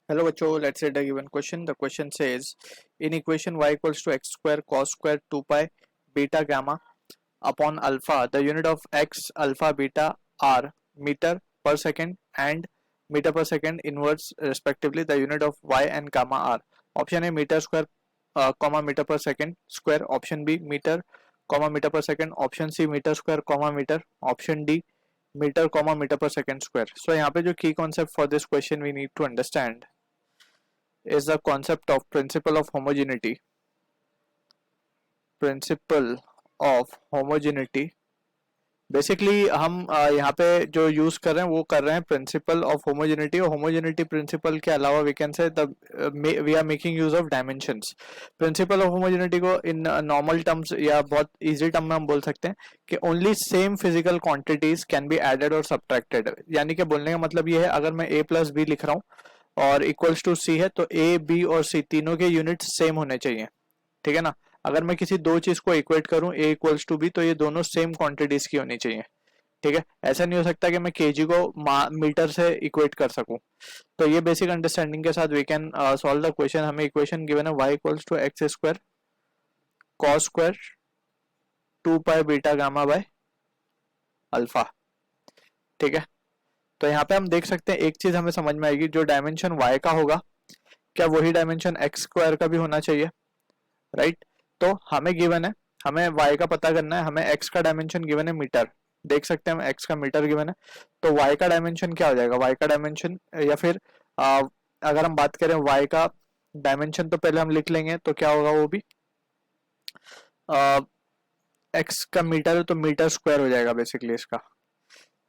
Hello बच्चों, let's read a given question. The question says, in equation y equals to x square cos square 2 pi beta gamma upon alpha, the unit of x alpha beta are meter per second and meter per second inverse respectively. The unit of y and gamma are option A meter square comma meter per second square, option B meter comma meter per second, option C meter square comma meter, option D meter comma meter per second square. So यहाँ पे जो key concept for this question we need to understand is the concept of principle of homogeneity. Principle of homogeneity. Basically हम यहाँ पे जो use कर रहे हैं वो कर रहे हैं प्रिंसिपल ऑफ होमोजेनिटी, और होमोजेनिटी प्रिंसिपल के अलावा we can say we are making use of dimensions. Principle of homogeneity को इन नॉर्मल टर्म्स या बहुत इजी टर्म में हम बोल सकते हैं कि only same physical quantities can be added और सब्ट्रैक्टेड. यानी कि बोलने का मतलब ये है, अगर मैं a प्लस बी लिख रहा हूँ और इक्वल्स टू c है तो a b और c तीनों के यूनिट्स सेम होने चाहिए. ठीक है ना. अगर मैं किसी दो चीज को इक्वेट करूं a इक्वल्स टू बी तो ये दोनों सेम क्वांटिटीज की होनी चाहिए. ठीक है. ऐसा नहीं हो सकता कि मैं केजी को मीटर से इक्वेट कर सकूं. तो ये बेसिक अंडरस्टैंडिंग के साथ we can solve the question. हमें इक्वेशन गिवन है y equals to X square cos square 2 pi beta gamma by alpha. ठीक है. तो यहाँ पे हम देख सकते हैं एक चीज हमें समझ में आएगी, जो डायमेंशन y का होगा क्या वही डायमेंशन एक्स स्क्वायर का भी होना चाहिए. राइट. तो हमें गिवन है, हमें y का पता करना है, हमें x का डायमेंशन गिवन है मीटर. देख सकते हैं हम x का मीटर गिवन है, तो y का डायमेंशन क्या हो जाएगा. y का डायमेंशन या फिर अगर हम बात करें y का डायमेंशन तो पहले हम लिख लेंगे, तो क्या होगा वो भी x का मीटर है तो मीटर स्क्वायर हो जाएगा बेसिकली इसका.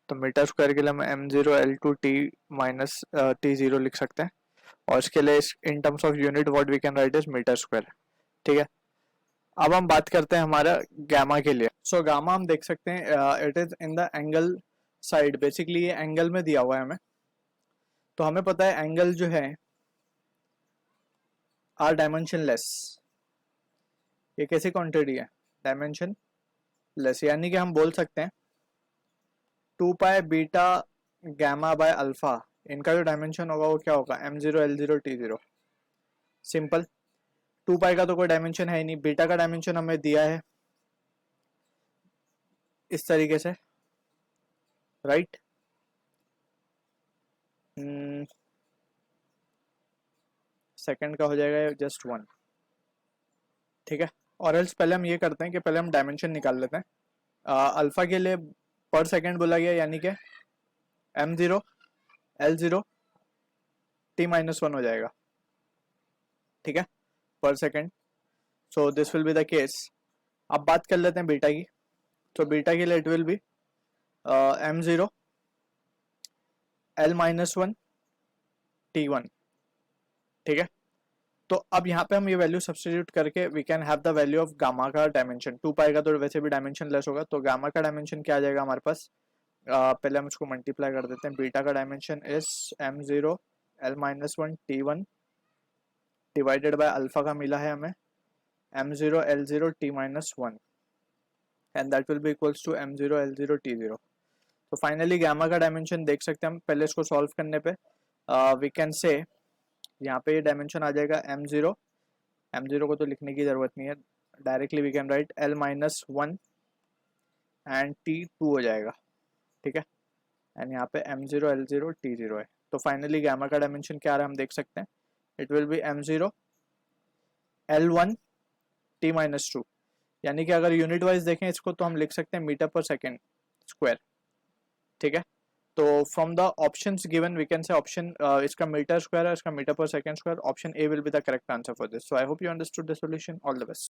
तो मीटर स्क्वायर के लिए हम m0 L2 t minus t0 लिख सकते हैं, और इसके लिए in terms of unit what we can write is metre square. ठीक है. अब हम बात करते हैं हमारा गामा के लिए. सो गामा हम देख सकते हैं it is in the angle side. Basically ये एंगल में दिया हुआ है हमें, तो हमें पता है एंगल जो है आर डायमेंशन लेस. ये कैसी क्वांटिटी है, डायमेंशन लेस. यानी कि हम बोल सकते हैं 2 pi beta gamma by alpha, इनका जो डायमेंशन होगा वो क्या होगा m0 L0 t0. Simple. 2 pi का तो कोई डायमेंशन है ही नहीं, बीटा का डायमेंशन हमें दिया है इस तरीके से. राइट. सेकंड का हो जाएगा जस्ट 1. ठीक है. और एल्स पहले हम ये करते हैं कि पहले हम डायमेंशन निकाल लेते हैं. अल्फा के लिए पर सेकंड बोला गया, यानी कि m0 L0 t माइनस 1 हो जाएगा. ठीक है. पर second. So this will be the case. अब बात कर लेते हैं बीटा की. तो बीटा के लिए it will be m0 L minus 1 t1. ठीक है. तो अब यहाँ पे हम ये वैल्यू सब्स्टिट्यूट करके we can have the value of gamma का डायमेंशन. 2 पाई का तो वैसे भी डायमेंशन लेस होगा, तो गामा का डायमेंशन क्या आ जाएगा हमारे पास. पहले हम इसको मल्टीप्लाई कर देते हैं. बीटा का dimension is m0 L minus 1 t1 divided by alpha का मिला है हमें m0 L0 t minus 1, and that will be equals to m0 L0 t0. तो फाइनली गामा का डायमेंशन देख सकते हैं हम पहले इसको सॉल्व करने पे. वी कैन से यहाँ पे ये डायमेंशन आ जाएगा m0 को तो लिखने की जरूरत नहीं है, directly we can write L minus 1 and t2 हो जाएगा. ठीक है. एंड यहाँ पे m0 L0 t0 है. तो फाइनली गामा का डायमेंशन क्या आ रहा है हम देख सकते हैं. It will be m0 L1 t minus 2. यानी कि अगर यूनिट वाइज देखें इसको तो हम लिख सकते हैं मीटर पर सेकेंड स्क्वायर. ठीक है. तो from the options given we can say option इसका मीटर स्क्वायर है, इसका metre per second square. Option A will be the correct answer for this. So I hope you understood the solution. All the best.